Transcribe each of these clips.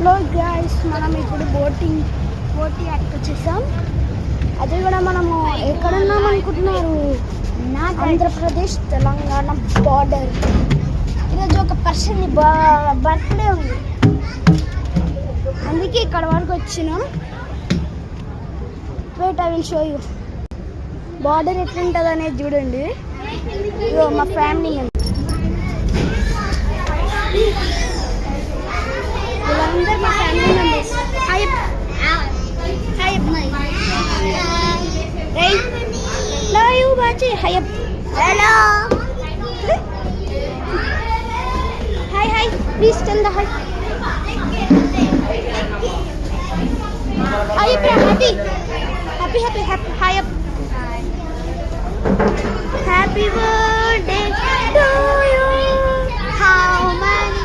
Hello guys, మనం ఇప్పుడు boating యాడ్కి వచ్చేసాం. అది కూడా మనము ఎక్కడున్నాం అనుకుంటున్నారు? ఆంధ్రప్రదేశ్ తెలంగాణ బార్డర్. ఈరోజు ఒక పర్సన్ బర్త్డే ఉంది, అందుకే ఇక్కడ వరకు వచ్చినాం. Wait, I will show you. Border ఎట్లుంటుంది అనేది చూడండి. ఇదో మా ఫ్యామిలీ వీళ్ళందరూ మా family members. Hi hi love you Bachi. Hi hello hi hi please tell the hi. Hi happy happy happy happy hi up. Happy birthday to you. How many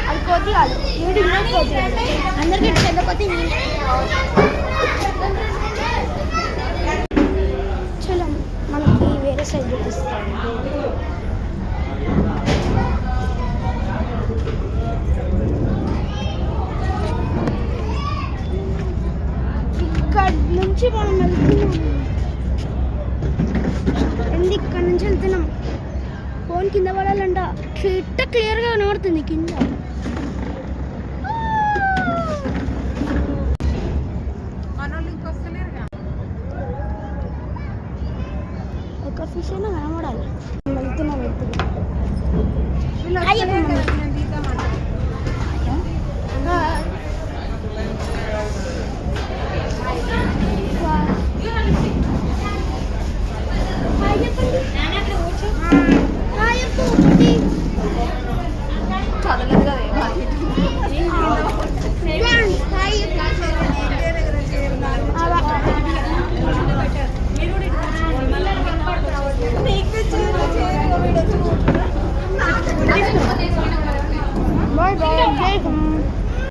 అది కోతి కాదు, యూట్యూబ్ కోతి. అందరికీ పెద్ద కోతి. చలో మనకి వేరే సైడ్ చూపిస్తాం. ఇక్కడ నుంచి మనం వెళ్తున్నాం. ఇక్కడ నుంచి వెళ్తున్నాం. ఫోన్ కింద పడాలంట. ఇట్ట క్లియర్గా కనబడుతుంది కింద. ఒక ఫిష్ అయినా కనబడాలి. వెళ్తున్నాం.